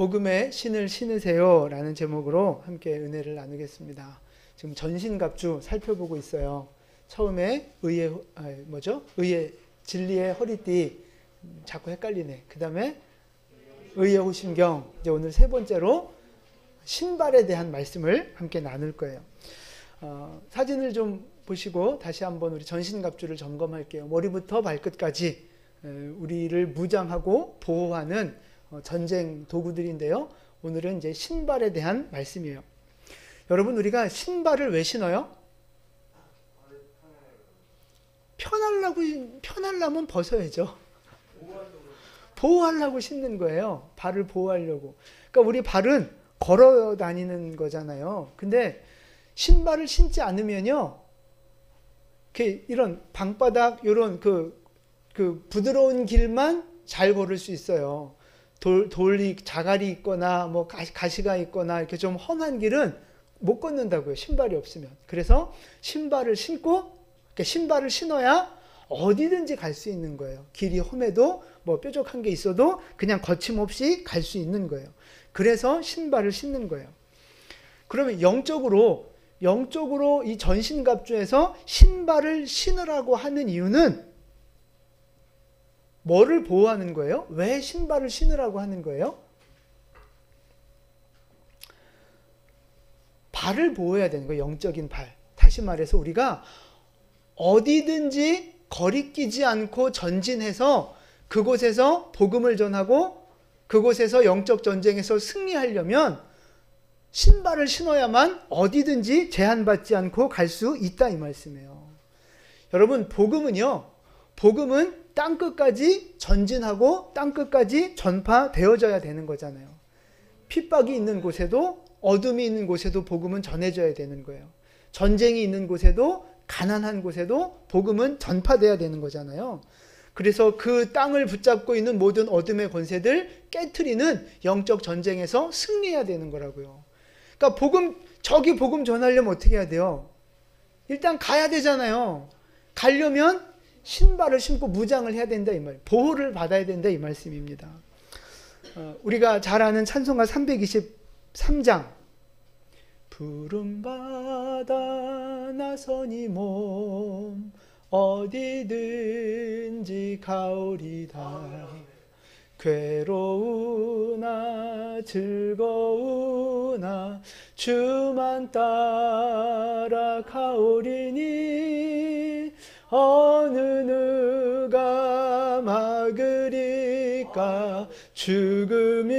복음의 신을 신으세요 라는 제목으로 함께 은혜를 나누겠습니다. 지금 전신갑주 살펴보고 있어요. 처음에 의의 진리의 허리띠, 자꾸 헷갈리네. 그 다음에 의의 호심경, 이제 오늘 세 번째로 신발에 대한 말씀을 함께 나눌 거예요. 사진을 좀 보시고 다시 한번 우리 전신갑주를 점검할게요. 머리부터 발끝까지 우리를 무장하고 보호하는 전쟁 도구들인데요. 오늘은 이제 신발에 대한 말씀이에요. 여러분, 우리가 신발을 왜 신어요? 편하려면 벗어야죠. 보호하려고 신는 거예요. 발을 보호하려고. 그러니까 우리 발은 걸어 다니는 거잖아요. 근데 신발을 신지 않으면요, 이런 방바닥, 이런 그 부드러운 길만 잘 걸을 수 있어요. 돌이 자갈이 있거나 뭐 가시가 있거나 이렇게 좀 험한 길은 못 걷는다고요. 신발이 없으면. 그래서 신발을 신고, 신발을 신어야 어디든지 갈 수 있는 거예요. 길이 험해도 뭐 뾰족한 게 있어도 그냥 거침없이 갈 수 있는 거예요. 그래서 신발을 신는 거예요. 그러면 영적으로 이 전신갑주에서 신발을 신으라고 하는 이유는 뭐를 보호하는 거예요? 왜 신발을 신으라고 하는 거예요? 발을 보호해야 되는 거예요. 영적인 발. 다시 말해서 우리가 어디든지 거리끼지 않고 전진해서 그곳에서 복음을 전하고 그곳에서 영적 전쟁에서 승리하려면 신발을 신어야만 어디든지 제한받지 않고 갈 수 있다, 이 말씀이에요. 여러분, 복음은 땅끝까지 전진하고 땅끝까지 전파되어져야 되는 거잖아요. 핍박이 있는 곳에도 어둠이 있는 곳에도 복음은 전해져야 되는 거예요. 전쟁이 있는 곳에도 가난한 곳에도 복음은 전파돼야 되는 거잖아요. 그래서 그 땅을 붙잡고 있는 모든 어둠의 권세들 깨트리는 영적 전쟁에서 승리해야 되는 거라고요. 그러니까 저기 복음 전하려면 어떻게 해야 돼요? 일단 가야 되잖아요. 가려면 신발을 신고 무장을 해야 된다, 이 말. 보호를 받아야 된다, 이 말씀입니다. 우리가 잘 아는 찬송가 323장. 푸른 바다 나서니 몸 어디든지 가오리다. 괴로우나 즐거우나 주만 따라 가오리니 어느 누가 막으리까. 죽음인들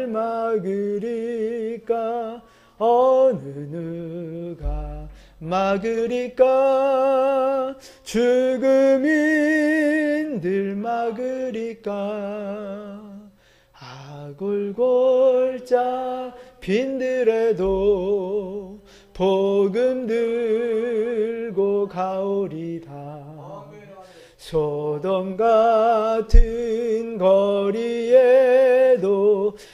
막으리까. 어느 누가 막으리까. 죽음인들 막으리까. 아골골짝 빈들에도 복음 들고 가오리다. 소돔 같은 거리에도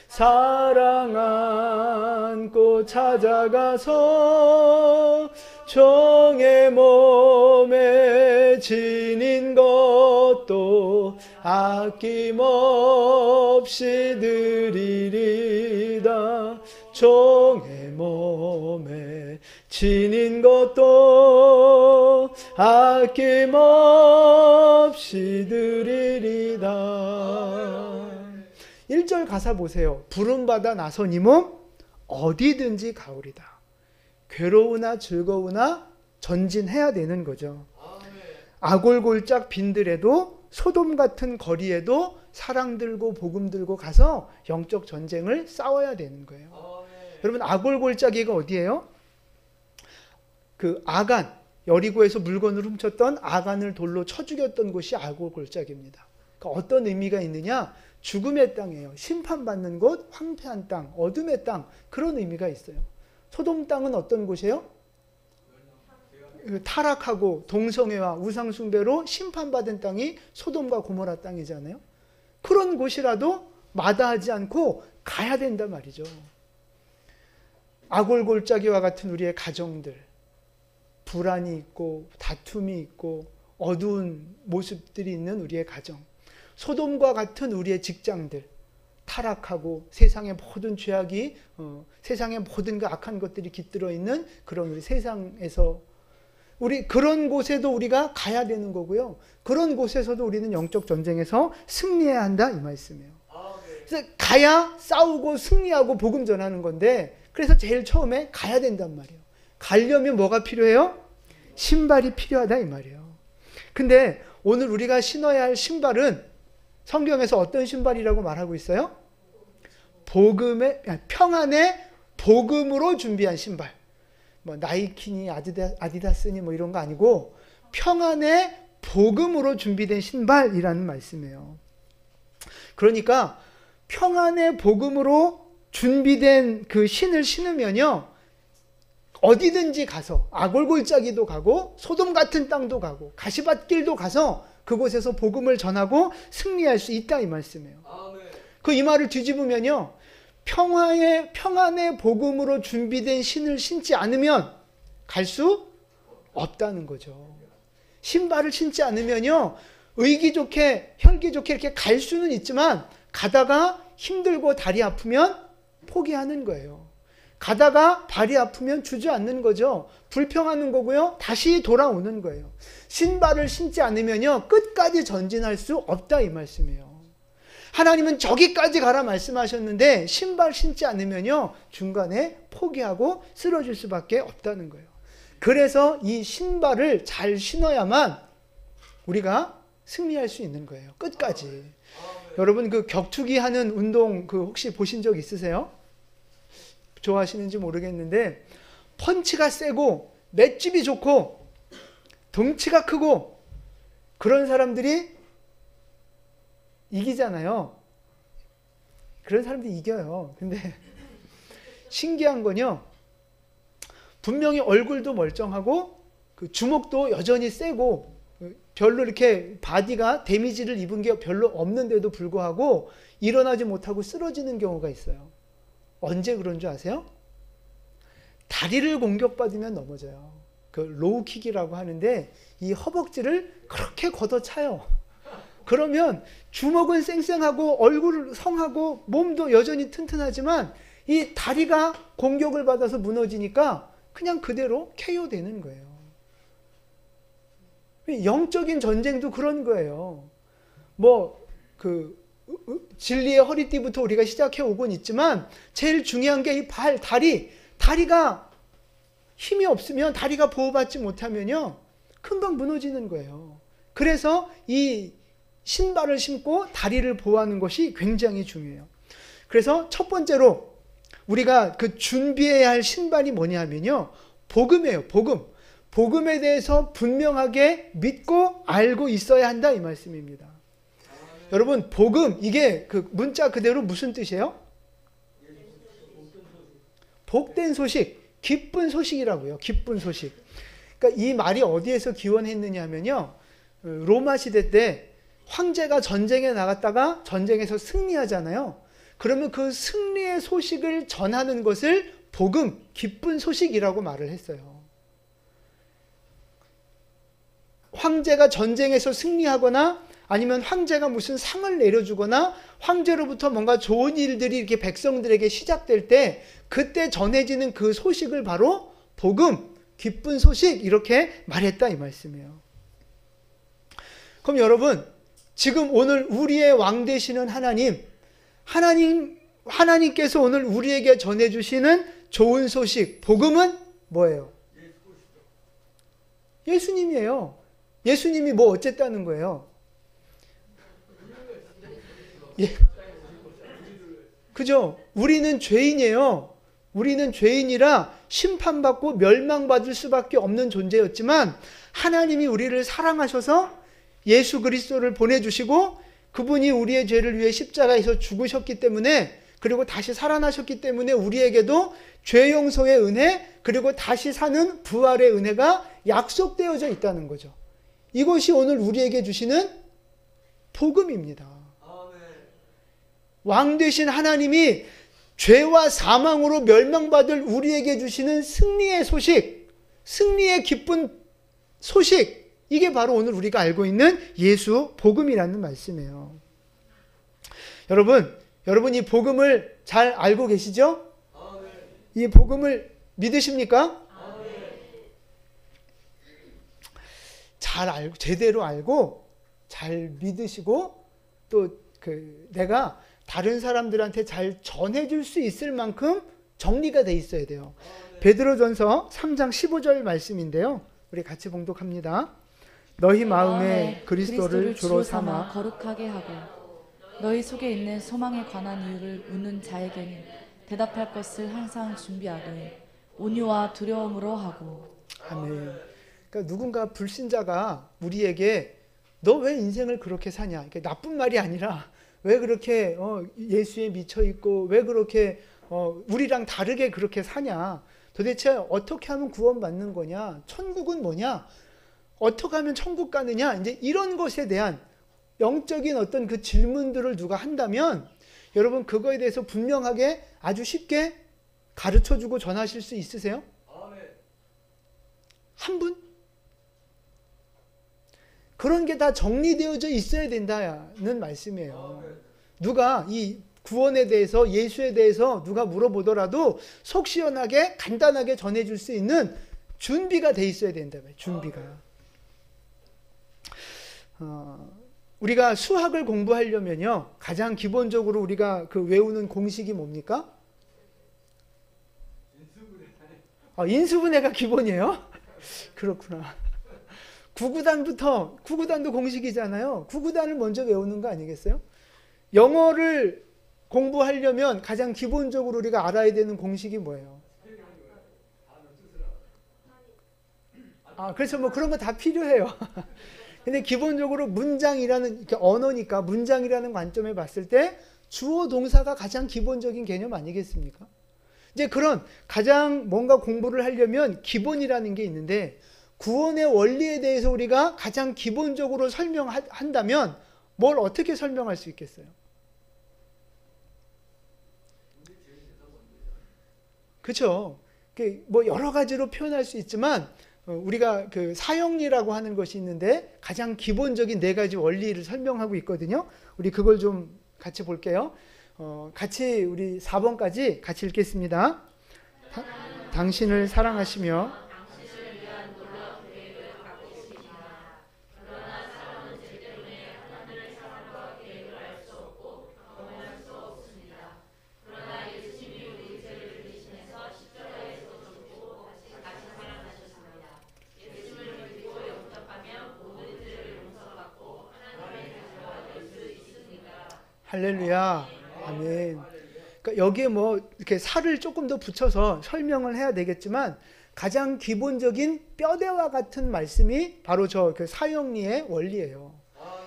사랑 안고 찾아가서 종의 몸에 지닌 것도 아낌없이 드리리다. 종의 몸에 지닌 것도 아낌없이 드리리다. 1절 가사 보세요. 부름 받아 나서니 몸 어디든지 가오리다. 괴로우나 즐거우나 전진해야 되는 거죠. 아골골짝 빈들에도 소돔 같은 거리에도 사랑 들고 복음 들고 가서 영적 전쟁을 싸워야 되는 거예요. 여러분, 아골골짜기가 어디예요? 그 아간, 여리고에서 물건을 훔쳤던 아간을 돌로 쳐 죽였던 곳이 아골골짜기입니다. 그러니까 어떤 의미가 있느냐? 죽음의 땅이에요. 심판받는 곳, 황폐한 땅, 어둠의 땅, 그런 의미가 있어요. 소돔 땅은 어떤 곳이에요? 타락하고 동성애와 우상숭배로 심판받은 땅이 소돔과 고모라 땅이잖아요. 그런 곳이라도 마다하지 않고 가야 된단 말이죠. 아골골짜기와 같은 우리의 가정들, 불안이 있고 다툼이 있고 어두운 모습들이 있는 우리의 가정, 소돔과 같은 우리의 직장들, 타락하고 세상의 모든 죄악이 세상의 모든 그 악한 것들이 깃들어 있는 그런 우리 세상에서 우리 그런 곳에도 우리가 가야 되는 거고요. 그런 곳에서도 우리는 영적 전쟁에서 승리해야 한다 이 말씀이에요. 그래서 가야 싸우고 승리하고 복음 전하는 건데 그래서 제일 처음에 가야 된단 말이에요. 가려면 뭐가 필요해요? 신발이 필요하다 이 말이에요. 근데 오늘 우리가 신어야 할 신발은 성경에서 어떤 신발이라고 말하고 있어요? 평안의 복음으로 준비한 신발. 뭐 나이키니 아디다스니 뭐 이런 거 아니고 평안의 복음으로 준비된 신발이라는 말씀이에요. 그러니까 평안의 복음으로 준비된 그 신을 신으면요, 어디든지 가서 아골골짜기도 가고 소돔 같은 땅도 가고 가시밭길도 가서 그곳에서 복음을 전하고 승리할 수 있다 이 말씀이에요. 그 이 말을 뒤집으면요, 평안의 복음으로 준비된 신을 신지 않으면 갈 수 없다는 거죠. 신발을 신지 않으면요, 의기 좋게 혈기 좋게 이렇게 갈 수는 있지만 가다가 힘들고 다리 아프면 포기하는 거예요. 가다가 발이 아프면 주저앉는 거죠. 불평하는 거고요. 다시 돌아오는 거예요. 신발을 신지 않으면요, 끝까지 전진할 수 없다 이 말씀이에요. 하나님은 저기까지 가라 말씀하셨는데 신발 신지 않으면요, 중간에 포기하고 쓰러질 수밖에 없다는 거예요. 그래서 이 신발을 잘 신어야만 우리가 승리할 수 있는 거예요. 끝까지. 여러분 그 격투기 하는 운동 그 혹시 보신 적 있으세요? 좋아하시는지 모르겠는데 펀치가 세고 맷집이 좋고 덩치가 크고 그런 사람들이 이기잖아요. 그런 사람들이 이겨요. 근데 신기한 건요, 분명히 얼굴도 멀쩡하고 그 주먹도 여전히 세고 별로 이렇게 바디가 데미지를 입은 게 별로 없는데도 불구하고 일어나지 못하고 쓰러지는 경우가 있어요. 언제 그런 줄 아세요? 다리를 공격받으면 넘어져요. 그 로우킥이라고 하는데 이 허벅지를 그렇게 걷어차요. 그러면 주먹은 쌩쌩하고 얼굴 성하고 몸도 여전히 튼튼하지만 이 다리가 공격을 받아서 무너지니까 그냥 그대로 KO 되는 거예요. 영적인 전쟁도 그런 거예요. 뭐 그 진리의 허리띠부터 우리가 시작해 오곤 있지만 제일 중요한 게 이 발, 다리가 힘이 없으면, 다리가 보호받지 못하면요, 금방 무너지는 거예요. 그래서 이 신발을 신고 다리를 보호하는 것이 굉장히 중요해요. 그래서 첫 번째로 우리가 그 준비해야 할 신발이 뭐냐 하면요, 복음이에요. 복음에 대해서 분명하게 믿고 알고 있어야 한다 이 말씀입니다. 여러분 복음, 이게 그 문자 그대로 무슨 뜻이에요? 복된 소식, 기쁜 소식이라고요. 기쁜 소식. 그러니까 이 말이 어디에서 기원했느냐 하면요, 로마 시대 때 황제가 전쟁에 나갔다가 전쟁에서 승리하잖아요. 그러면 그 승리의 소식을 전하는 것을 복음, 기쁜 소식이라고 말을 했어요. 황제가 전쟁에서 승리하거나 아니면 황제가 무슨 상을 내려주거나 황제로부터 뭔가 좋은 일들이 이렇게 백성들에게 시작될 때 그때 전해지는 그 소식을 바로 복음, 기쁜 소식 이렇게 말했다 이 말씀이에요. 그럼 여러분, 지금 오늘 우리의 왕 되시는 하나님께서 오늘 우리에게 전해주시는 좋은 소식, 복음은 뭐예요? 예수님이에요. 예수님이 뭐 어쨌다는 거예요? 예. 그죠? 우리는 죄인이에요. 우리는 죄인이라 심판받고 멸망받을 수밖에 없는 존재였지만 하나님이 우리를 사랑하셔서 예수 그리스도를 보내주시고 그분이 우리의 죄를 위해 십자가에서 죽으셨기 때문에, 그리고 다시 살아나셨기 때문에 우리에게도 죄 용서의 은혜, 그리고 다시 사는 부활의 은혜가 약속되어져 있다는 거죠. 이것이 오늘 우리에게 주시는 복음입니다. 왕 되신 하나님이 죄와 사망으로 멸망받을 우리에게 주시는 승리의 소식, 승리의 기쁜 소식, 이게 바로 오늘 우리가 알고 있는 예수 복음이라는 말씀이에요. 여러분, 여러분 이 복음을 잘 알고 계시죠? 이 복음을 믿으십니까? 잘 알고, 제대로 알고 잘 믿으시고 또 내가 다른 사람들한테 잘 전해줄 수 있을 만큼 정리가 돼 있어야 돼요. 베드로전서 3장 15절 말씀인데요. 우리 같이 봉독합니다. 너희 마음에 그리스도를 주로 삼아 거룩하게 하고 너희 속에 있는 소망에 관한 이유를 묻는 자에게는 대답할 것을 항상 준비하되 온유와 두려움으로 하고. 아멘. 그러니까 누군가 불신자가 우리에게 너 왜 인생을 그렇게 사냐? 그러니까 나쁜 말이 아니라 왜 그렇게 예수에 미쳐 있고 왜 그렇게 우리랑 다르게 그렇게 사냐? 도대체 어떻게 하면 구원받는 거냐? 천국은 뭐냐? 어떻게 하면 천국 가느냐? 이제 이런 것에 대한 영적인 어떤 그 질문들을 누가 한다면 여러분 그거에 대해서 분명하게 아주 쉽게 가르쳐주고 전하실 수 있으세요? 한 분? 그런 게 다 정리되어져 있어야 된다는 말씀이에요. 누가 이 구원에 대해서 예수에 대해서 누가 물어보더라도 속 시원하게 간단하게 전해줄 수 있는 준비가 돼 있어야 된다고요. 준비가. 우리가 수학을 공부하려면요 가장 기본적으로 우리가 외우는 공식이 뭡니까? 인수분해가 기본이에요? 그렇구나. 구구단도 공식이잖아요. 구구단을 먼저 외우는 거 아니겠어요? 영어를 공부하려면 가장 기본적으로 우리가 알아야 되는 공식이 뭐예요? 그래서 뭐 그런 거 다 필요해요. 근데 기본적으로 문장이라는, 이렇게 언어니까 문장이라는 관점에 봤을 때 주어 동사가 가장 기본적인 개념 아니겠습니까? 이제 그런 가장 뭔가 공부를 하려면 기본이라는 게 있는데 구원의 원리에 대해서 우리가 가장 기본적으로 설명한다면 뭘 어떻게 설명할 수 있겠어요? 그렇죠. 뭐 여러 가지로 표현할 수 있지만 우리가 사형리라고 하는 것이 있는데 가장 기본적인 4가지 원리를 설명하고 있거든요. 우리 그걸 좀 같이 볼게요. 같이 우리 4번까지 같이 읽겠습니다. 당신을 사랑하시며 할렐루야. 아멘. 그러니까 여기에 뭐 이렇게 살을 조금 더 붙여서 설명을 해야 되겠지만 가장 기본적인 뼈대와 같은 말씀이 바로 사형리의 원리예요.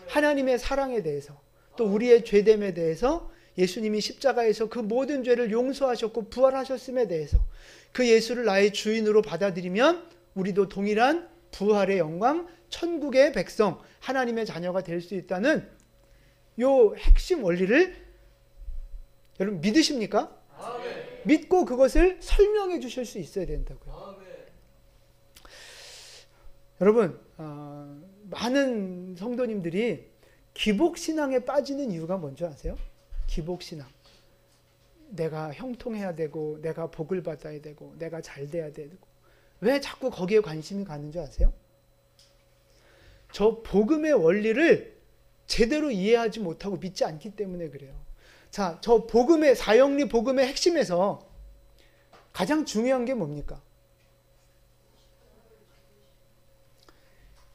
하나님의 사랑에 대해서 또 우리의 죄됨에 대해서 예수님이 십자가에서 그 모든 죄를 용서하셨고 부활하셨음에 대해서 그 예수를 나의 주인으로 받아들이면 우리도 동일한 부활의 영광, 천국의 백성, 하나님의 자녀가 될 수 있다는 요 핵심 원리를 여러분 믿으십니까? 아멘. 믿고 그것을 설명해 주실 수 있어야 된다고요. 아멘. 여러분 많은 성도님들이 기복신앙에 빠지는 이유가 뭔지 아세요? 기복신앙. 내가 형통해야 되고 내가 복을 받아야 되고 내가 잘 돼야 되고 왜 자꾸 거기에 관심이 가는 줄 아세요? 저 복음의 원리를 제대로 이해하지 못하고 믿지 않기 때문에 그래요. 자, 저 복음의 사형리 복음의 핵심에서 가장 중요한 게 뭡니까?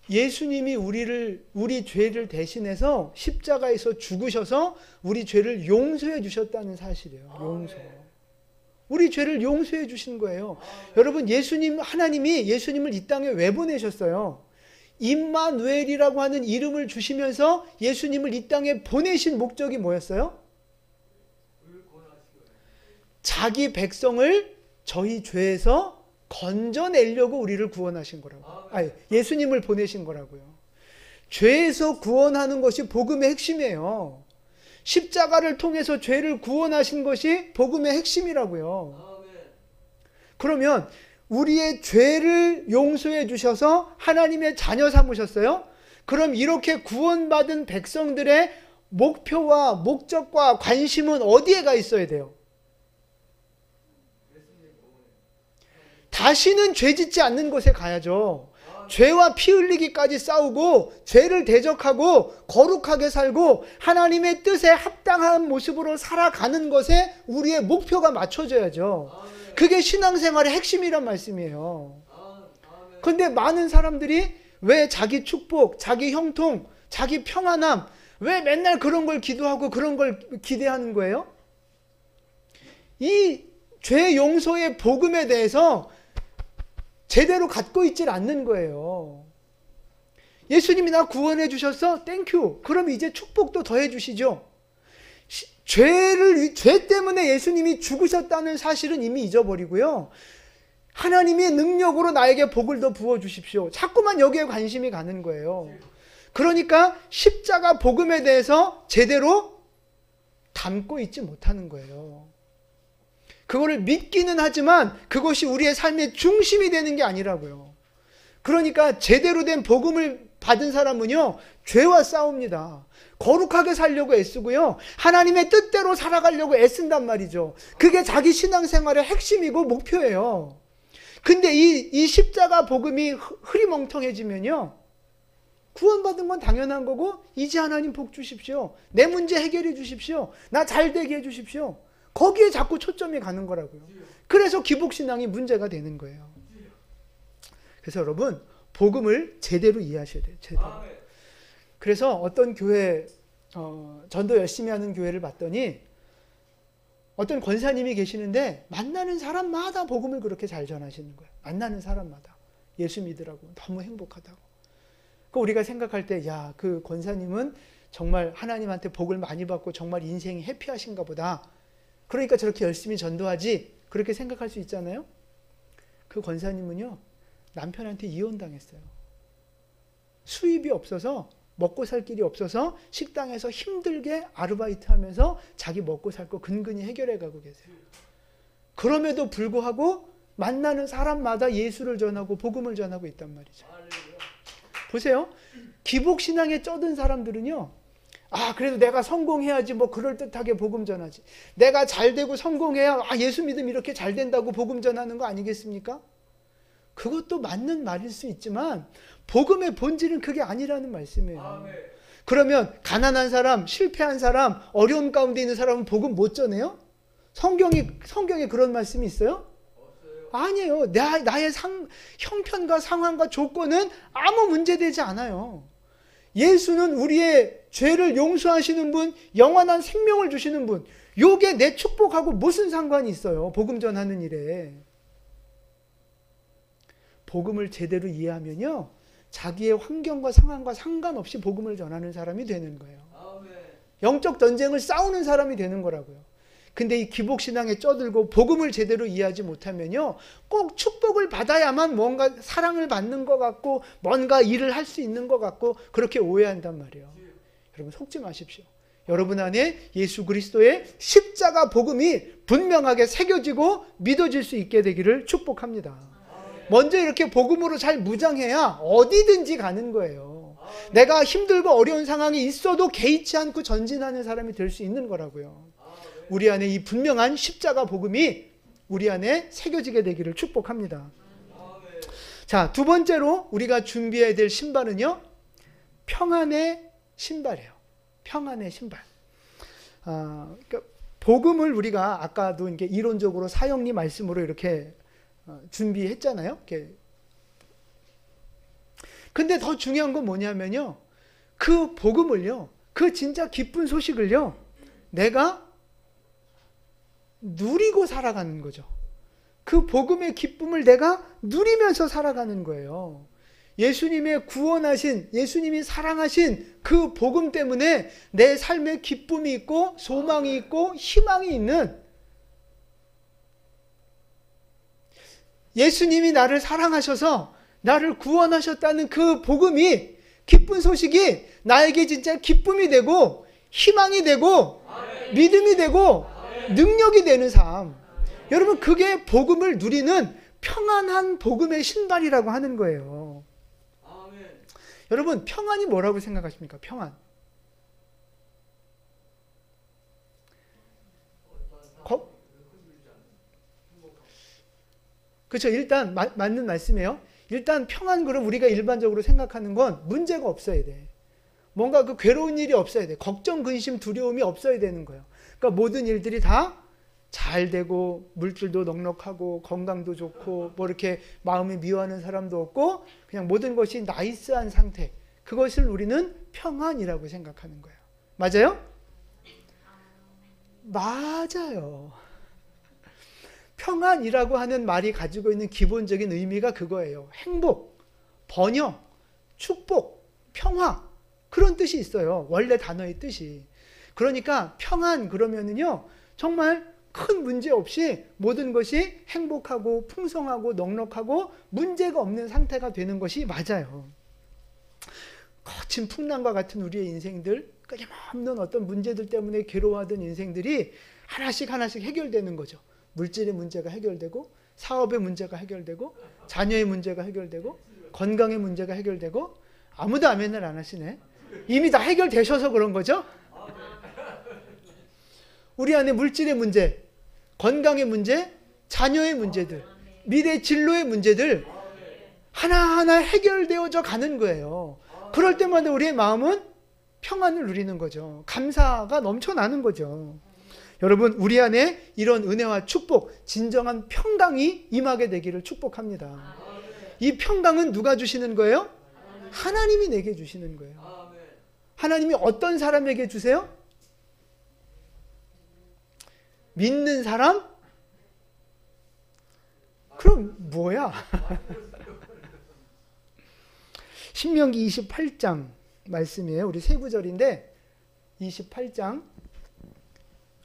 예수님이 우리 죄를 대신해서 십자가에서 죽으셔서 우리 죄를 용서해 주셨다는 사실이에요. 용서. 우리 죄를 용서해 주신 거예요. 여러분 하나님이 예수님을 이 땅에 왜 보내셨어요? 임마누엘이라고 하는 이름을 주시면서 예수님을 이 땅에 보내신 목적이 뭐였어요? 자기 백성을 저희 죄에서 건져내려고 우리를 구원하신 거라고. 예수님을 보내신 거라고요. 죄에서 구원하는 것이 복음의 핵심이에요. 십자가를 통해서 죄를 구원하신 것이 복음의 핵심이라고요. 그러면 우리의 죄를 용서해 주셔서 하나님의 자녀 삼으셨어요. 그럼 이렇게 구원받은 백성들의 목표와 목적과 관심은 어디에 가 있어야 돼요? 다시는 죄 짓지 않는 곳에 가야죠. 죄와 피 흘리기까지 싸우고 죄를 대적하고 거룩하게 살고 하나님의 뜻에 합당한 모습으로 살아가는 것에 우리의 목표가 맞춰져야죠. 그게 신앙생활의 핵심이란 말씀이에요. 그런데 많은 사람들이 왜 자기 축복, 자기 형통, 자기 평안함, 왜 맨날 그런 걸 기도하고 그런 걸 기대하는 거예요? 이 죄 용서의 복음에 대해서 제대로 갖고 있질 않는 거예요. 예수님이 나 구원해 주셨어? 땡큐. 그럼 이제 축복도 더해 주시죠. 죄 때문에 예수님이 죽으셨다는 사실은 이미 잊어버리고요. 하나님의 능력으로 나에게 복을 더 부어 주십시오. 자꾸만 여기에 관심이 가는 거예요. 그러니까 십자가 복음에 대해서 제대로 담고 있지 못하는 거예요. 그거를 믿기는 하지만 그것이 우리의 삶의 중심이 되는 게 아니라고요. 그러니까 제대로 된 복음을 받은 사람은요, 죄와 싸웁니다. 거룩하게 살려고 애쓰고요, 하나님의 뜻대로 살아가려고 애쓴단 말이죠. 그게 자기 신앙생활의 핵심이고 목표예요. 근데 이 십자가 복음이 흐리멍텅해지면요, 구원받은 건 당연한 거고, 이제 하나님 복 주십시오. 내 문제 해결해 주십시오. 나 잘 되게 해 주십시오. 거기에 자꾸 초점이 가는 거라고요. 그래서 기복신앙이 문제가 되는 거예요. 그래서 여러분, 복음을 제대로 이해하셔야 돼요. 제대로. 그래서 어떤 교회, 전도 열심히 하는 교회를 봤더니 어떤 권사님이 계시는데 만나는 사람마다 복음을 그렇게 잘 전하시는 거예요. 만나는 사람마다. 예수 믿으라고. 너무 행복하다고. 그 우리가 생각할 때, 야, 그 권사님은 정말 하나님한테 복을 많이 받고 정말 인생이 해피하신가 보다. 그러니까 저렇게 열심히 전도하지. 그렇게 생각할 수 있잖아요. 그 권사님은요, 남편한테 이혼당했어요. 수입이 없어서, 먹고 살 길이 없어서 식당에서 힘들게 아르바이트 하면서 자기 먹고 살 거 근근히 해결해 가고 계세요. 그럼에도 불구하고 만나는 사람마다 예수를 전하고 복음을 전하고 있단 말이죠. 보세요. 기복신앙에 쩌든 사람들은요, 아, 그래도 내가 성공해야지 뭐 그럴듯하게 복음 전하지. 내가 잘 되고 성공해야, 아, 예수 믿음 이렇게 잘 된다고 복음 전하는 거 아니겠습니까? 그것도 맞는 말일 수 있지만 복음의 본질은 그게 아니라는 말씀이에요. 그러면 가난한 사람, 실패한 사람, 어려움 가운데 있는 사람은 복음 못 전해요? 성경에 그런 말씀이 있어요? 아니에요. 나의 형편과 상황과 조건은 아무 문제되지 않아요. 예수는 우리의 죄를 용서하시는 분, 영원한 생명을 주시는 분. 요게 내 축복하고 무슨 상관이 있어요? 복음 전하는 일에. 복음을 제대로 이해하면요, 자기의 환경과 상황과 상관없이 복음을 전하는 사람이 되는 거예요. 영적 전쟁을 싸우는 사람이 되는 거라고요. 근데 이 기복신앙에 쩌들고 복음을 제대로 이해하지 못하면요, 꼭 축복을 받아야만 뭔가 사랑을 받는 것 같고 뭔가 일을 할 수 있는 것 같고 그렇게 오해한단 말이에요. 여러분 속지 마십시오. 여러분 안에 예수 그리스도의 십자가 복음이 분명하게 새겨지고 믿어질 수 있게 되기를 축복합니다. 먼저 이렇게 복음으로 잘 무장해야 어디든지 가는 거예요. 내가 힘들고 어려운 상황이 있어도 개의치 않고 전진하는 사람이 될 수 있는 거라고요. 우리 안에 이 분명한 십자가 복음이 우리 안에 새겨지게 되기를 축복합니다. 자, 두 번째로 우리가 준비해야 될 신발은요, 평안의 신발이에요. 평안의 신발. 그러니까 복음을 우리가 아까도 이렇게 이론적으로 사형리 말씀으로 이렇게 준비했잖아요. 이렇게. 근데 더 중요한 건 뭐냐면요, 그 복음을요, 그 진짜 기쁜 소식을요, 내가 누리고 살아가는 거죠. 그 복음의 기쁨을 내가 누리면서 살아가는 거예요. 예수님의 구원하신, 예수님이 사랑하신 그 복음 때문에 내 삶에 기쁨이 있고 소망이 있고 희망이 있는, 예수님이 나를 사랑하셔서 나를 구원하셨다는 그 복음이, 기쁜 소식이 나에게 진짜 기쁨이 되고 희망이 되고 믿음이 되고 능력이 되는 삶. 여러분, 그게 복음을 누리는 평안한 복음의 신발이라고 하는 거예요. 여러분, 평안이 뭐라고 생각하십니까? 평안. 그렇죠. 일단 맞는 말씀이에요. 일단 평안 그럼 우리가 일반적으로 생각하는 건 문제가 없어야 돼. 뭔가 그 괴로운 일이 없어야 돼. 걱정, 근심, 두려움이 없어야 되는 거예요. 그러니까 모든 일들이 다 잘 되고 물질도 넉넉하고 건강도 좋고 뭐 이렇게 마음이 미워하는 사람도 없고 그냥 모든 것이 나이스한 상태. 그것을 우리는 평안이라고 생각하는 거예요. 맞아요? 맞아요. 평안이라고 하는 말이 가지고 있는 기본적인 의미가 그거예요. 행복, 번영, 축복, 평화 그런 뜻이 있어요. 원래 단어의 뜻이. 그러니까 평안 그러면은요 정말 큰 문제 없이 모든 것이 행복하고 풍성하고 넉넉하고 문제가 없는 상태가 되는 것이 맞아요. 거친 풍랑과 같은 우리의 인생들, 끊임없는 어떤 문제들 때문에 괴로워하던 인생들이 하나씩 해결되는 거죠. 물질의 문제가 해결되고 사업의 문제가 해결되고 자녀의 문제가 해결되고 건강의 문제가 해결되고 아무도 아멘을 안 하시네. 이미 다 해결되셔서 그런 거죠. 우리 안에 물질의 문제, 건강의 문제, 자녀의 문제들, 미래 진로의 문제들 하나하나 해결되어져 가는 거예요. 그럴 때마다 우리의 마음은 평안을 누리는 거죠. 감사가 넘쳐나는 거죠. 여러분 우리 안에 이런 은혜와 축복, 진정한 평강이 임하게 되기를 축복합니다. 이 평강은 누가 주시는 거예요? 하나님이 내게 주시는 거예요. 하나님이 어떤 사람에게 주세요? 믿는 사람? 그럼 뭐야? 신명기 28장 말씀이에요. 우리 세 구절인데 28장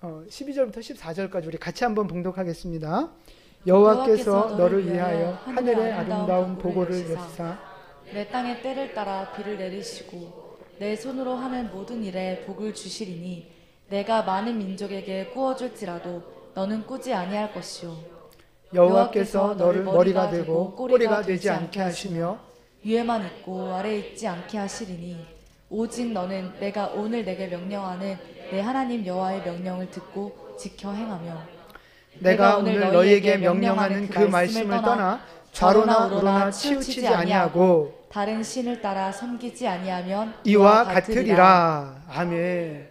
12절부터 14절까지 우리 같이 한번 봉독하겠습니다. 여호와께서 너를 위하여 하늘의 아름다운 보고를 여시사 내 땅의 때를 따라 비를 내리시고 내 손으로 하는 모든 일에 복을 주시리니 내가 많은 민족에게 꾸어줄지라도 너는 꾸지 아니할 것이요 여호와께서 너를 머리가 되고 꼬리가 되지 않게 하시며 위에만 있고 아래에 있지 않게 하시리니 오직 너는 내가 오늘 내게 명령하는 내 하나님 여호와의 명령을 듣고 지켜 행하며 내가 오늘 너희에게 명령하는 그 말씀을 떠나 좌로나 우로나 치우치지 아니하고 다른 신을 따라 섬기지 아니하면 이와 같으리라. 아멘.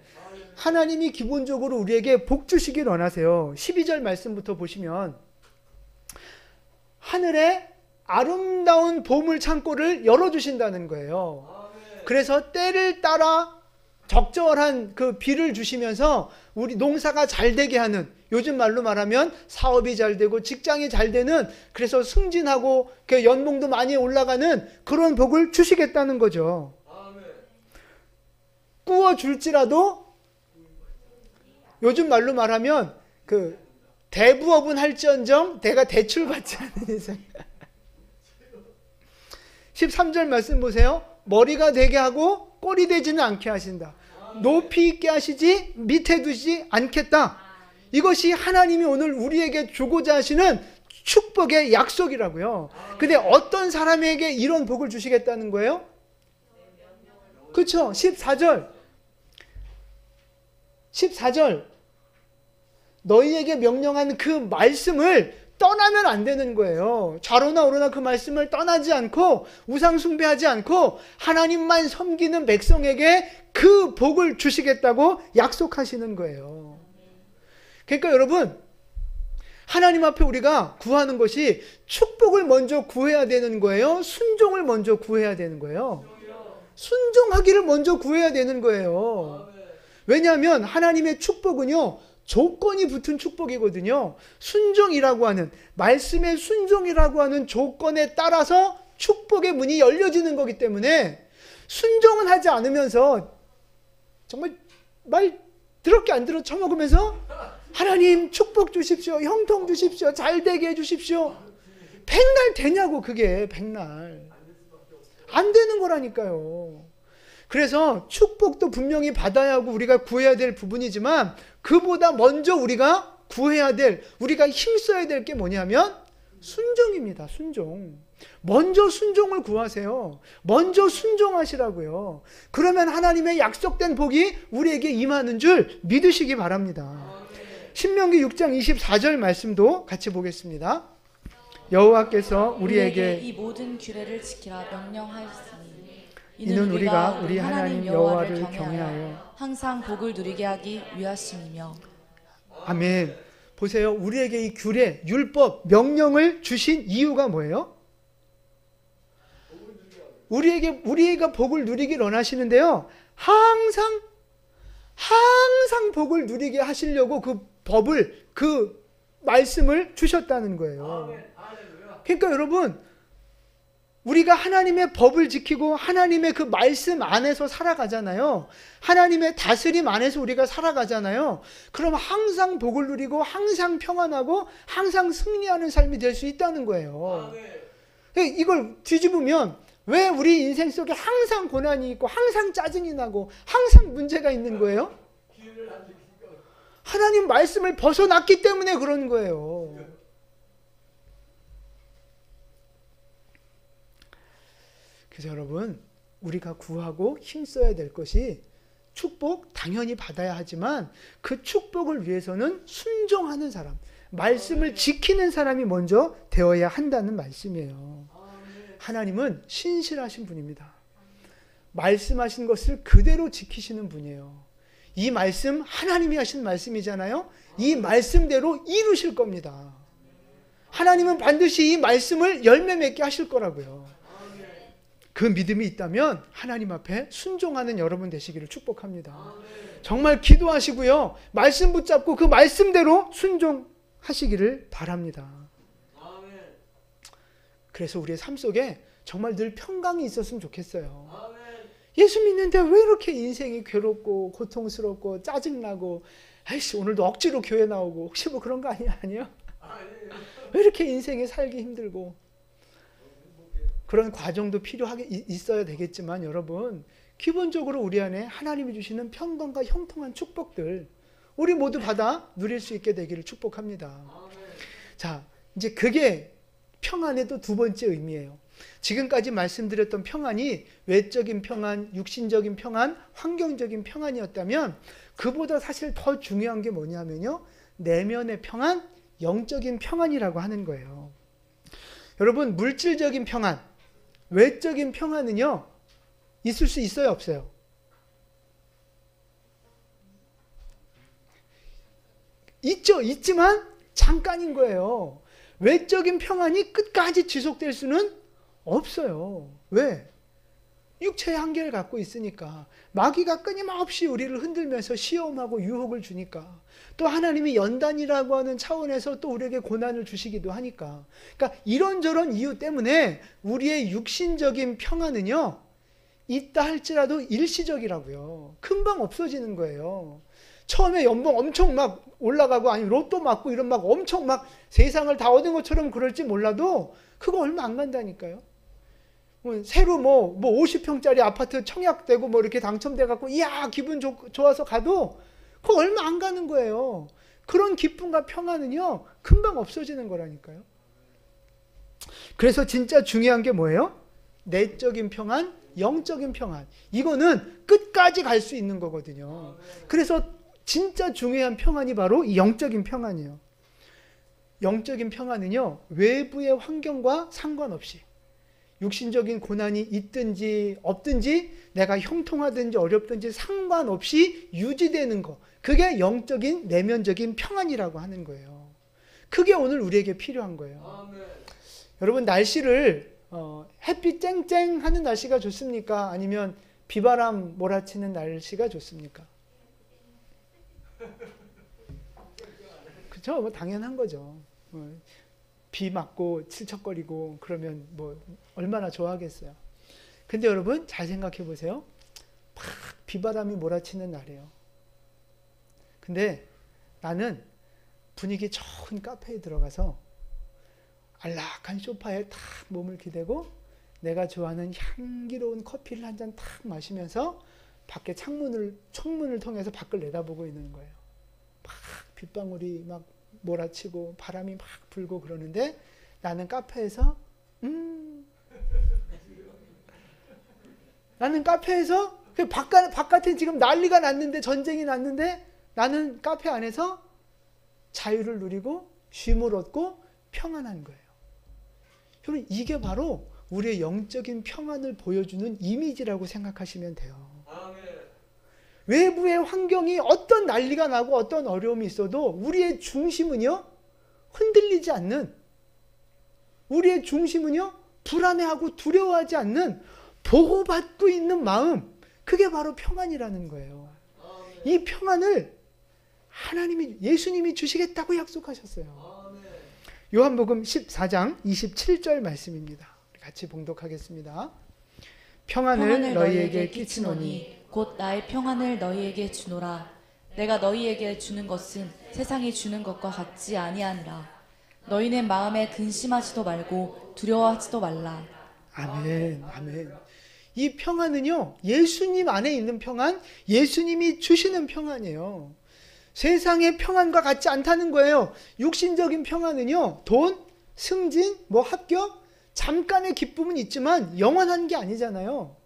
하나님이 기본적으로 우리에게 복 주시길 원하세요. 12절 말씀부터 보시면 하늘에 아름다운 보물 창고를 열어주신다는 거예요. 그래서 때를 따라 적절한 그 비를 주시면서 우리 농사가 잘 되게 하는, 요즘 말로 말하면 사업이 잘 되고 직장이 잘 되는, 그래서 승진하고 연봉도 많이 올라가는 그런 복을 주시겠다는 거죠. 꾸어줄지라도, 요즘 말로 말하면 그 대부업은 할지언정 내가 대출받지 않는 이상. 13절 말씀 보세요. 머리가 되게 하고 꼬리 되지는 않게 하신다. 높이 있게 하시지 밑에 두지 않겠다. 이것이 하나님이 오늘 우리에게 주고자 하시는 축복의 약속이라고요. 근데 어떤 사람에게 이런 복을 주시겠다는 거예요? 그렇죠. 14절 너희에게 명령한 그 말씀을 떠나면 안 되는 거예요. 좌로나 우로나 그 말씀을 떠나지 않고 우상 숭배하지 않고 하나님만 섬기는 백성에게 그 복을 주시겠다고 약속하시는 거예요. 그러니까 여러분, 하나님 앞에 우리가 구하는 것이 축복을 먼저 구해야 되는 거예요? 순종을 먼저 구해야 되는 거예요? 순종하기를 먼저 구해야 되는 거예요. 왜냐하면 하나님의 축복은요, 조건이 붙은 축복이거든요. 순종이라고 하는, 말씀의 순종이라고 하는 조건에 따라서 축복의 문이 열려지는 거기 때문에 순종은 하지 않으면서 정말 말 더럽게 안 들어 처먹으면서 하나님 축복 주십시오, 형통 주십시오, 잘 되게 해주십시오. 백날 되냐고. 그게 백날 안 되는 거라니까요. 그래서 축복도 분명히 받아야 하고 우리가 구해야 될 부분이지만, 그보다 먼저 우리가 구해야 될, 우리가 힘써야 될 게 뭐냐면 순종입니다. 순종. 먼저 순종을 구하세요. 먼저 순종하시라고요. 그러면 하나님의 약속된 복이 우리에게 임하는 줄 믿으시기 바랍니다. 신명기 6장 24절 말씀도 같이 보겠습니다. 여호와께서 우리에게 우리에게 이 모든 규례를 지키라 명령하였으니 이는 우리가 우리 하나님 여호와를 경외하여 경외하여 항상 복을 누리게 하기 위하심이며. 아멘. 보세요. 우리에게 이 규례, 율법, 명령을 주신 이유가 뭐예요? 우리가 복을 누리길 원하시는데요. 항상 복을 누리게 하시려고 그 법을, 그 말씀을 주셨다는 거예요. 그러니까 여러분, 우리가 하나님의 법을 지키고 하나님의 그 말씀 안에서 살아가잖아요. 하나님의 다스림 안에서 우리가 살아가잖아요. 그럼 항상 복을 누리고 항상 평안하고 항상 승리하는 삶이 될 수 있다는 거예요. 이걸 뒤집으면 왜 우리 인생 속에 항상 고난이 있고 항상 짜증이 나고 항상 문제가 있는 거예요? 하나님 말씀을 벗어났기 때문에 그런 거예요. 그래서 여러분, 우리가 구하고 힘써야 될 것이 축복 당연히 받아야 하지만 그 축복을 위해서는 순종하는 사람, 말씀을 지키는 사람이 먼저 되어야 한다는 말씀이에요. 하나님은 신실하신 분입니다. 말씀하신 것을 그대로 지키시는 분이에요. 이 말씀 하나님이 하신 말씀이잖아요. 이 말씀대로 이루실 겁니다. 하나님은 반드시 이 말씀을 열매 맺게 하실 거라고요. 그 믿음이 있다면 하나님 앞에 순종하는 여러분 되시기를 축복합니다. 정말 기도하시고요. 말씀 붙잡고 그 말씀대로 순종하시기를 바랍니다. 그래서 우리의 삶 속에 정말 늘 평강이 있었으면 좋겠어요. 예수 믿는데 왜 이렇게 인생이 괴롭고 고통스럽고 짜증나고, 아이씨 오늘도 억지로 교회 나오고, 혹시 뭐 그런 거 아니에요? 왜 이렇게 인생이 살기 힘들고. 그런 과정도 필요하게 있어야 되겠지만 여러분, 기본적으로 우리 안에 하나님이 주시는 평강과 형통한 축복들 우리 모두 받아 누릴 수 있게 되기를 축복합니다. 자, 이제 그게 평안의 또 두 번째 의미예요. 지금까지 말씀드렸던 평안이 외적인 평안, 육신적인 평안, 환경적인 평안이었다면 그보다 사실 더 중요한 게 뭐냐면요, 내면의 평안, 영적인 평안이라고 하는 거예요. 여러분, 물질적인 평안, 외적인 평안은요 있을 수 있어요, 없어요? 있죠. 있지만 잠깐인 거예요. 외적인 평안이 끝까지 지속될 수는 없어요. 왜? 육체의 한계를 갖고 있으니까. 마귀가 끊임없이 우리를 흔들면서 시험하고 유혹을 주니까. 또 하나님이 연단이라고 하는 차원에서 또 우리에게 고난을 주시기도 하니까. 그러니까 이런저런 이유 때문에 우리의 육신적인 평안은요 있다 할지라도 일시적이라고요. 금방 없어지는 거예요. 처음에 연봉 엄청 막 올라가고 아니면 로또 맞고 이런 막 엄청 막 세상을 다 얻은 것처럼 그럴지 몰라도 그거 얼마 안 간다니까요. 새로 뭐 50평짜리 아파트 청약되고 뭐 이렇게 당첨돼 갖고 이야 기분 좋아서 가도 그거 얼마 안 가는 거예요. 그런 기쁨과 평안은요 금방 없어지는 거라니까요. 그래서 진짜 중요한 게 뭐예요? 내적인 평안, 영적인 평안. 이거는 끝까지 갈 수 있는 거거든요. 그래서 진짜 중요한 평안이 바로 이 영적인 평안이에요. 영적인 평안은요 외부의 환경과 상관없이, 육신적인 고난이 있든지 없든지, 내가 형통하든지 어렵든지 상관없이 유지되는 거, 그게 영적인 내면적인 평안이라고 하는 거예요. 그게 오늘 우리에게 필요한 거예요. 여러분, 날씨를 햇빛 쨍쨍하는 날씨가 좋습니까? 아니면 비바람 몰아치는 날씨가 좋습니까? 그렇죠? 뭐 당연한 거죠. 비 맞고 칠척거리고 그러면 뭐 얼마나 좋아하겠어요. 근데 여러분 잘 생각해 보세요. 막 비바람이 몰아치는 날이에요. 근데 나는 분위기 좋은 카페에 들어가서 안락한 소파에 탁 몸을 기대고 내가 좋아하는 향기로운 커피를 한 잔 탁 마시면서 밖에 창문을 통해서 밖을 내다보고 있는 거예요. 막 빗방울이 막 몰아치고 바람이 막 불고 그러는데 나는 카페에서 나는 카페에서 바깥에 지금 난리가 났는데, 전쟁이 났는데 나는 카페 안에서 자유를 누리고 쉼을 얻고 평안한 거예요. 여러분 이게 바로 우리의 영적인 평안을 보여주는 이미지라고 생각하시면 돼요. 외부의 환경이 어떤 난리가 나고 어떤 어려움이 있어도 우리의 중심은요 흔들리지 않는, 우리의 중심은요 불안해하고 두려워하지 않는 보호받고 있는 마음, 그게 바로 평안이라는 거예요. 이 평안을 하나님이, 예수님이 주시겠다고 약속하셨어요. 요한복음 14장 27절 말씀입니다. 같이 봉독하겠습니다. 평안을 너희에게 끼치노니 곧 나의 평안을 너희에게 주노라. 내가 너희에게 주는 것은 세상이 주는 것과 같지 아니하니라. 너희는 마음에 근심하지도 말고 두려워하지도 말라. 아멘, 아멘. 이 평안은요 예수님 안에 있는 평안, 예수님이 주시는 평안이에요. 세상의 평안과 같지 않다는 거예요. 육신적인 평안은요 돈, 승진, 합격, 잠깐의 기쁨은 있지만 영원한 게 아니잖아요.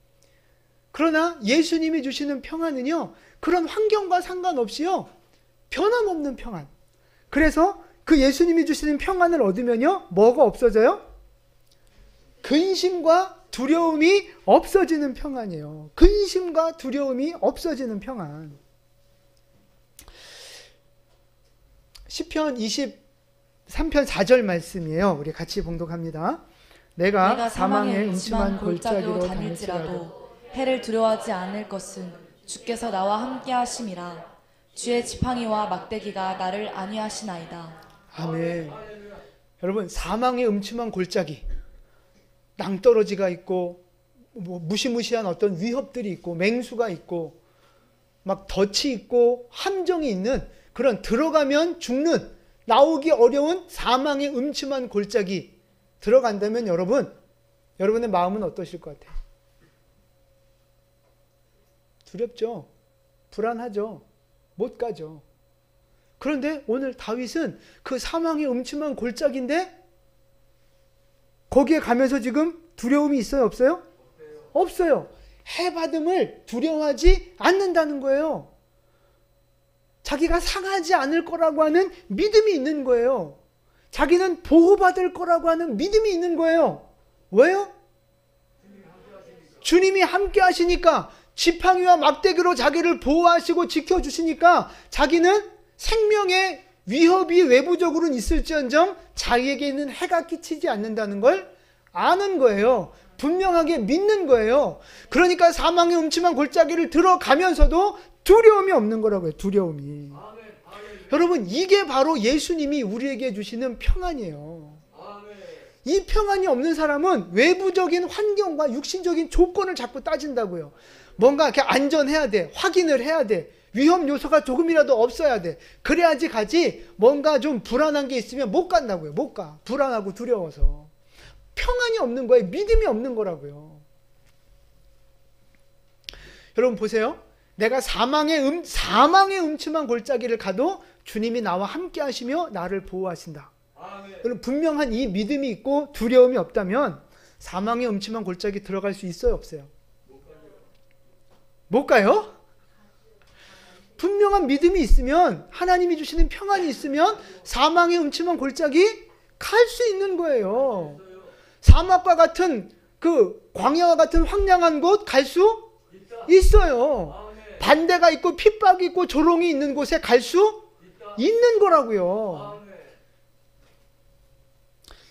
그러나 예수님이 주시는 평안은요 그런 환경과 상관없이요 변함없는 평안. 그래서 그 예수님이 주시는 평안을 얻으면요 뭐가 없어져요? 근심과 두려움이 없어지는 평안이에요. 근심과 두려움이 없어지는 평안. 시편 23편 4절 말씀이에요. 우리 같이 봉독합니다. 내가 사망의 음침한 골짜기로 다닐지라도 해를 두려워하지 않을 것은 주께서 나와 함께 하심이라. 주의 지팡이와 막대기가 나를 안위하시나이다. 아멘. 여러분 사망의 음침한 골짜기, 낭떠러지가 있고 무시무시한 어떤 위협들이 있고 맹수가 있고 막 덫이 있고 함정이 있는 그런 들어가면 죽는, 나오기 어려운 사망의 음침한 골짜기 들어간다면 여러분의 마음은 어떠실 것 같아요? 두렵죠? 불안하죠? 못 가죠? 그런데 오늘 다윗은 그 사망의 음침한 골짜기인데 거기에 가면서 지금 두려움이 있어요? 없어요? 없어요. 해받음을 두려워하지 않는다는 거예요. 자기가 상하지 않을 거라고 하는 믿음이 있는 거예요. 자기는 보호받을 거라고 하는 믿음이 있는 거예요. 왜요? 주님이 함께 하시니까, 지팡이와 막대기로 자기를 보호하시고 지켜주시니까 자기는 생명의 위협이 외부적으로는 있을지언정 자기에게는 해가 끼치지 않는다는 걸 아는 거예요. 분명하게 믿는 거예요. 그러니까 사망의 음침한 골짜기를 들어가면서도 두려움이 없는 거라고요. 두려움이. 여러분 이게 바로 예수님이 우리에게 주시는 평안이에요. 이 평안이 없는 사람은 외부적인 환경과 육신적인 조건을 자꾸 따진다고요. 뭔가 이렇게 안전해야 돼. 확인을 해야 돼. 위험 요소가 조금이라도 없어야 돼. 그래야지 가지. 뭔가 좀 불안한 게 있으면 못 간다고요. 못 가. 불안하고 두려워서. 평안이 없는 거예요. 믿음이 없는 거라고요. 여러분 보세요. 내가 사망의 음침한 골짜기를 가도 주님이 나와 함께 하시며 나를 보호하신다. 여러분 분명한 이 믿음이 있고 두려움이 없다면 사망의 음침한 골짜기 들어갈 수 있어요? 없어요? 못 가요? 분명한 믿음이 있으면, 하나님이 주시는 평안이 있으면 사망의 음침한 골짜기 갈 수 있는 거예요. 사막과 같은 그 광야와 같은 황량한 곳 갈 수 있어요. 반대가 있고 핍박이 있고 조롱이 있는 곳에 갈 수 있는 거라고요.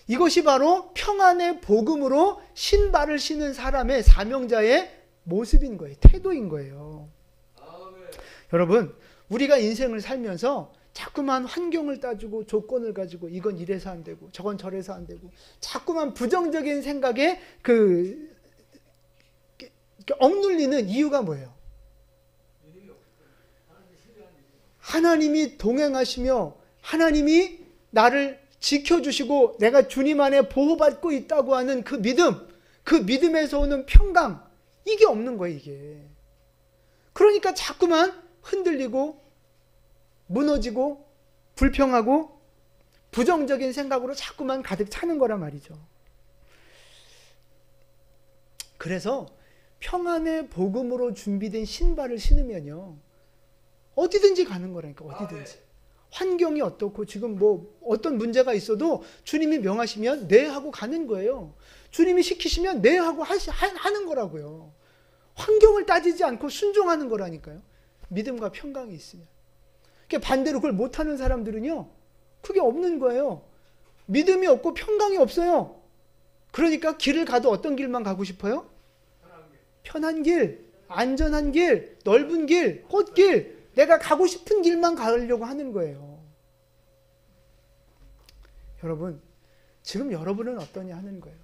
이것이 바로 평안의 복음으로 신발을 신은 사람의 사명자의 모습인 거예요. 태도인 거예요. 여러분 우리가 인생을 살면서 자꾸만 환경을 따지고 조건을 가지고 이건 이래서 안 되고 저건 저래서 안 되고 자꾸만 부정적인 생각에 억눌리는 이유가 뭐예요? 하나님이 동행하시며 하나님이 나를 지켜주시고 내가 주님 안에 보호받고 있다고 하는 그 믿음, 그 믿음에서 오는 평강, 이게 없는 거예요. 이게. 그러니까 자꾸만 흔들리고 무너지고 불평하고 부정적인 생각으로 자꾸만 가득 차는 거란 말이죠. 그래서 평안의 복음으로 준비된 신발을 신으면요 어디든지 가는 거라니까. 어디든지. 환경이 어떻고 지금 뭐 어떤 문제가 있어도 주님이 명하시면 네 하고 가는 거예요. 주님이 시키시면 네 하고 하는 거라고요. 환경을 따지지 않고 순종하는 거라니까요. 믿음과 평강이 있으면. 반대로 그걸 못하는 사람들은요, 그게 없는 거예요. 믿음이 없고 평강이 없어요. 그러니까 길을 가도 어떤 길만 가고 싶어요? 편한 길, 안전한 길, 넓은 길, 꽃길, 내가 가고 싶은 길만 가려고 하는 거예요. 여러분, 지금 여러분은 어떠냐 하는 거예요.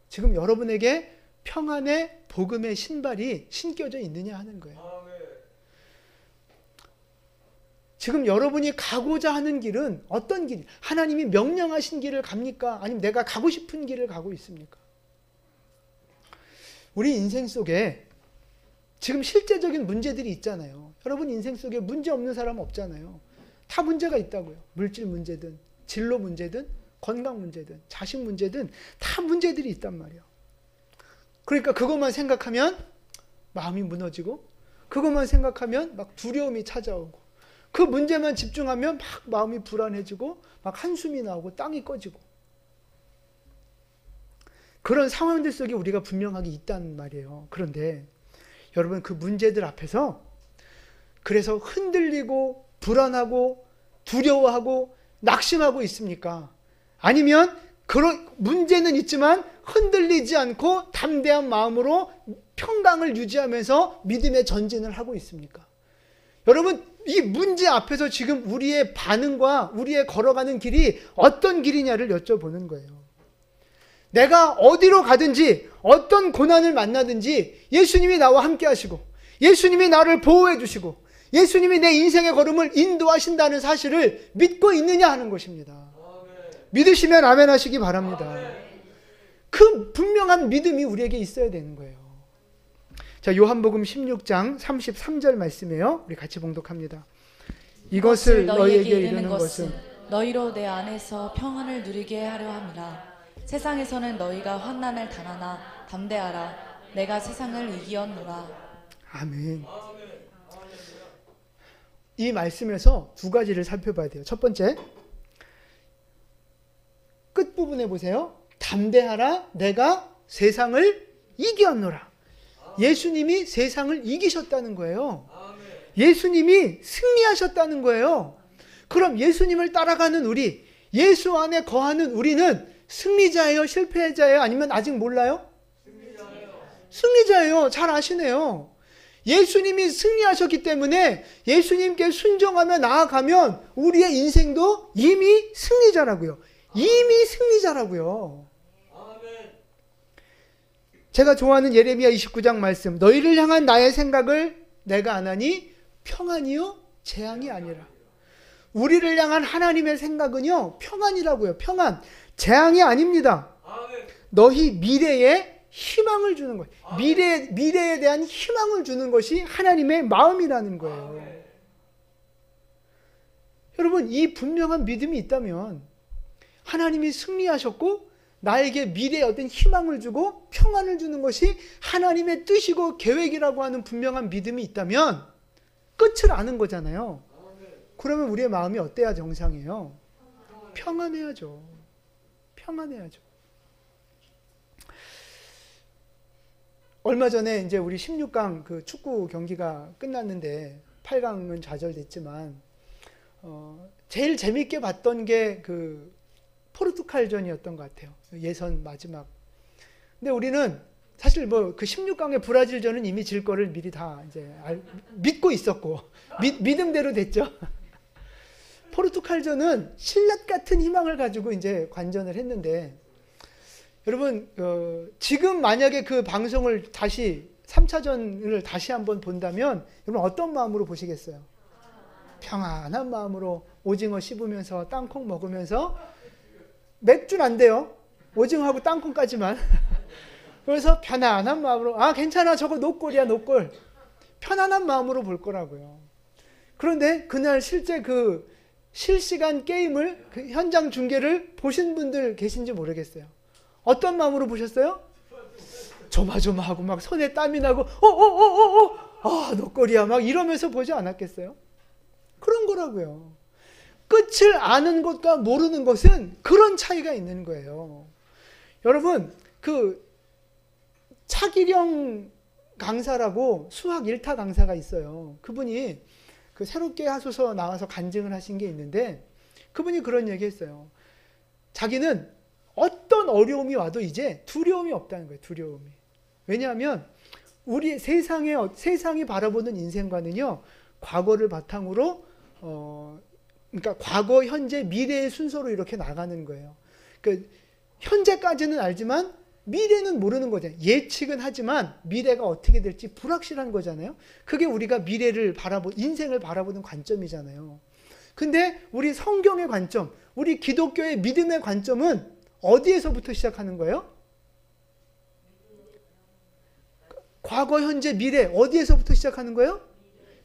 지금 여러분에게 평안의 복음의 신발이 신겨져 있느냐 하는 거예요. 지금 여러분이 가고자 하는 길은 어떤 길? 하나님이 명령하신 길을 갑니까? 아니면 내가 가고 싶은 길을 가고 있습니까? 우리 인생 속에 지금 실제적인 문제들이 있잖아요. 여러분 인생 속에 문제 없는 사람 없잖아요. 다 문제가 있다고요. 물질 문제든 진로 문제든 건강 문제든 자식 문제든 다 문제들이 있단 말이에요. 그러니까 그것만 생각하면 마음이 무너지고, 그것만 생각하면 막 두려움이 찾아오고, 그 문제만 집중하면 막 마음이 불안해지고 막 한숨이 나오고 땅이 꺼지고, 그런 상황들 속에 우리가 분명하게 있단 말이에요. 그런데 여러분 그 문제들 앞에서 그래서 흔들리고 불안하고 두려워하고 낙심하고 있습니까? 아니면 그런 문제는 있지만 흔들리지 않고 담대한 마음으로 평강을 유지하면서 믿음의 전진을 하고 있습니까? 여러분 이 문제 앞에서 지금 우리의 반응과 우리의 걸어가는 길이 어떤 길이냐를 여쭤보는 거예요. 내가 어디로 가든지 어떤 고난을 만나든지 예수님이 나와 함께 하시고 예수님이 나를 보호해 주시고 예수님이 내 인생의 걸음을 인도하신다는 사실을 믿고 있느냐 하는 것입니다. 믿으시면 아멘 하시기 바랍니다. 그 분명한 믿음이 우리에게 있어야 되는 거예요. 자, 요한복음 16장 33절 말씀이에요. 우리 같이 봉독합니다. 이것을 너희에게 이르는 것은 너희로 내 안에서 평안을 누리게 하려 함이라. 세상에서는 너희가 환난을 당하나 담대하라. 내가 세상을 이기었노라. 아멘. 이 말씀에서 두 가지를 살펴봐야 돼요. 첫 번째, 끝부분에 보세요. 담대하라. 내가 세상을 이기었노라. 예수님이 세상을 이기셨다는 거예요. 예수님이 승리하셨다는 거예요. 그럼 예수님을 따라가는 우리, 예수 안에 거하는 우리는 승리자예요? 실패자예요? 아니면 아직 몰라요? 승리자예요. 잘 아시네요. 예수님이 승리하셨기 때문에 예수님께 순종하며 나아가면 우리의 인생도 이미 승리자라고요. 이미 승리자라고요. 제가 좋아하는 예레미야 29장 말씀, 너희를 향한 나의 생각을 내가 아나니 평안이요 재앙이 아니라. 우리를 향한 하나님의 생각은요 평안이라고요. 평안, 재앙이 아닙니다. 너희 미래에 희망을 주는 거예요. 미래에 대한 희망을 주는 것이 하나님의 마음이라는 거예요. 여러분 이 분명한 믿음이 있다면 하나님이 승리하셨고 나에게 미래에 어떤 희망을 주고 평안을 주는 것이 하나님의 뜻이고 계획이라고 하는 분명한 믿음이 있다면 끝을 아는 거잖아요. 그러면 우리의 마음이 어때야 정상이에요? 평안해야죠. 평안해야죠. 얼마 전에 이제 우리 16강 그 축구 경기가 끝났는데 8강은 좌절됐지만 제일 재밌게 봤던 게 그 포르투갈전이었던 것 같아요. 예선 마지막. 근데 우리는 사실 뭐 그 16강의 브라질전은 이미 질 거를 미리 다 이제 믿고 있었고 믿음대로 됐죠. 포르투갈전은 신라 같은 희망을 가지고 이제 관전을 했는데 여러분 지금 만약에 그 방송을 다시 3차전을 다시 한번 본다면 여러분 어떤 마음으로 보시겠어요? 평안한 마음으로 오징어 씹으면서 땅콩 먹으면서 맥주는 안 돼요. 오징어하고 땅콩까지만. 그래서 편안한 마음으로 아 괜찮아 저거 노골이야 노골. 편안한 마음으로 볼 거라고요. 그런데 그날 실제 그 실시간 게임을 그 현장 중계를 보신 분들 계신지 모르겠어요. 어떤 마음으로 보셨어요? 조마조마하고 막 손에 땀이 나고 아 노골이야 막 이러면서 보지 않았겠어요? 그런 거라고요. 끝을 아는 것과 모르는 것은 그런 차이가 있는 거예요. 여러분, 그 차기령 강사라고 수학 1타 강사가 있어요. 그분이 그 새롭게 하소서 나와서 간증을 하신 게 있는데, 그분이 그런 얘기 했어요. 자기는 어떤 어려움이 와도 이제 두려움이 없다는 거예요. 두려움이. 왜냐하면 우리 세상이 바라보는 인생관은요, 과거를 바탕으로 그러니까 과거, 현재, 미래의 순서로 이렇게 나가는 거예요. 그러니까 현재까지는 알지만 미래는 모르는 거잖아요. 예측은 하지만 미래가 어떻게 될지 불확실한 거잖아요. 그게 우리가 미래를 인생을 바라보는 관점이잖아요. 근데 우리 성경의 관점, 우리 기독교의 믿음의 관점은 어디에서부터 시작하는 거예요? 과거, 현재, 미래 어디에서부터 시작하는 거예요?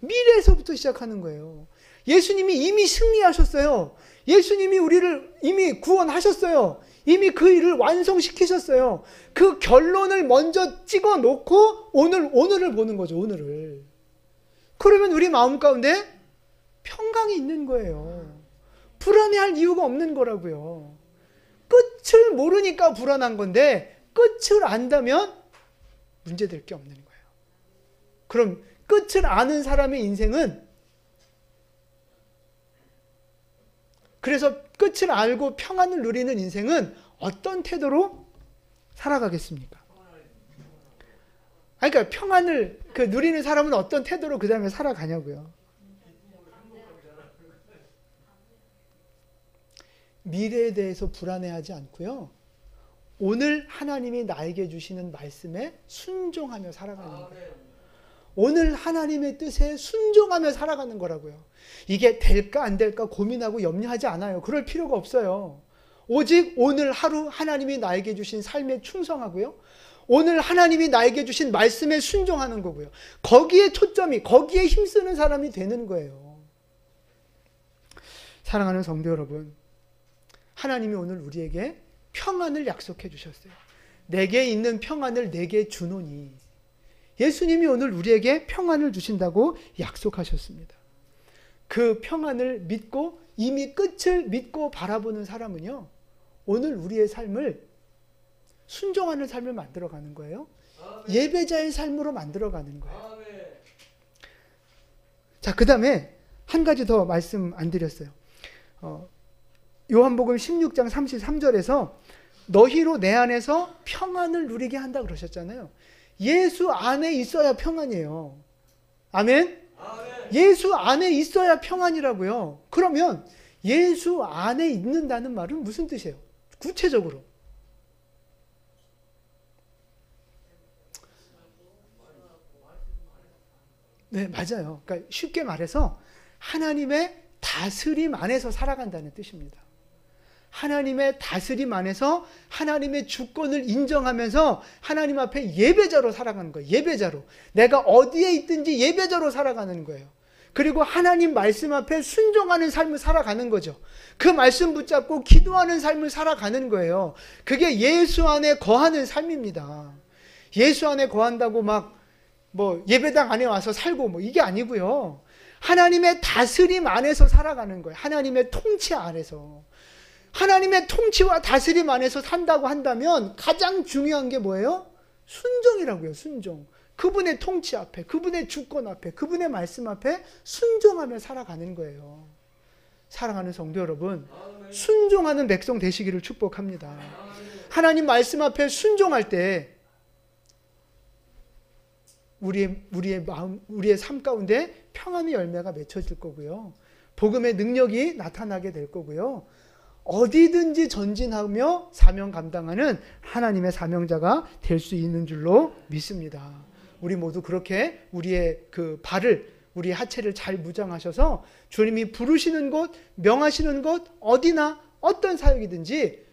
미래에서부터 시작하는 거예요. 예수님이 이미 승리하셨어요. 예수님이 우리를 이미 구원하셨어요. 이미 그 일을 완성시키셨어요. 그 결론을 먼저 찍어 놓고 오늘을 보는 거죠. 오늘을. 그러면 우리 마음 가운데 평강이 있는 거예요. 불안해할 이유가 없는 거라고요. 끝을 모르니까 불안한 건데 끝을 안다면 문제될 게 없는 거예요. 그럼 끝을 아는 사람의 인생은, 그래서 끝을 알고 평안을 누리는 인생은 어떤 태도로 살아가겠습니까? 그러니까 평안을 누리는 사람은 어떤 태도로 그 다음에 살아가냐고요. 미래에 대해서 불안해하지 않고요. 오늘 하나님이 나에게 주시는 말씀에 순종하며 살아가는 거예요. 오늘 하나님의 뜻에 순종하며 살아가는 거라고요. 이게 될까 안 될까 고민하고 염려하지 않아요. 그럴 필요가 없어요. 오직 오늘 하루 하나님이 나에게 주신 삶에 충성하고요. 오늘 하나님이 나에게 주신 말씀에 순종하는 거고요. 거기에 초점이, 거기에 힘쓰는 사람이 되는 거예요. 사랑하는 성도 여러분, 하나님이 오늘 우리에게 평안을 약속해 주셨어요. 내게 있는 평안을 내게 주노니. 예수님이 오늘 우리에게 평안을 주신다고 약속하셨습니다. 그 평안을 믿고 이미 끝을 믿고 바라보는 사람은요, 오늘 우리의 삶을 순종하는 삶을 만들어가는 거예요. 예배자의 삶으로 만들어가는 거예요. 자, 그 다음에 한 가지 더 말씀 안 드렸어요. 요한복음 16장 33절에서 너희로 내 안에서 평안을 누리게 한다 그러셨잖아요. 예수 안에 있어야 평안이에요. 아멘? 예수 안에 있어야 평안이라고요. 그러면 예수 안에 있는다는 말은 무슨 뜻이에요? 구체적으로. 네, 맞아요. 그러니까 쉽게 말해서 하나님의 다스림 안에서 살아간다는 뜻입니다. 하나님의 다스림 안에서 하나님의 주권을 인정하면서 하나님 앞에 예배자로 살아가는 거예요. 예배자로. 내가 어디에 있든지 예배자로 살아가는 거예요. 그리고 하나님 말씀 앞에 순종하는 삶을 살아가는 거죠. 그 말씀 붙잡고 기도하는 삶을 살아가는 거예요. 그게 예수 안에 거하는 삶입니다. 예수 안에 거한다고 예배당 안에 와서 살고 이게 아니고요. 하나님의 다스림 안에서 살아가는 거예요. 하나님의 통치 안에서. 하나님의 통치와 다스림 안에서 산다고 한다면 가장 중요한 게 뭐예요? 순종이라고요. 순종. 그분의 통치 앞에, 그분의 주권 앞에, 그분의 말씀 앞에 순종하며 살아가는 거예요. 사랑하는 성도 여러분, 순종하는 백성 되시기를 축복합니다. 하나님 말씀 앞에 순종할 때 우리의 마음, 우리의 삶 가운데 평안의 열매가 맺혀질 거고요. 복음의 능력이 나타나게 될 거고요. 어디든지 전진하며 사명 감당하는 하나님의 사명자가 될 수 있는 줄로 믿습니다. 우리 모두 그렇게 우리의 우리의 하체를 잘 무장하셔서 주님이 부르시는 곳, 명하시는 곳, 어디나 어떤 사역이든지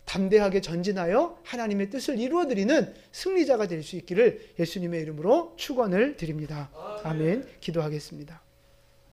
담대하게 전진하여 하나님의 뜻을 이루어드리는 승리자가 될 수 있기를 예수님의 이름으로 축원을 드립니다. 아멘. 기도하겠습니다.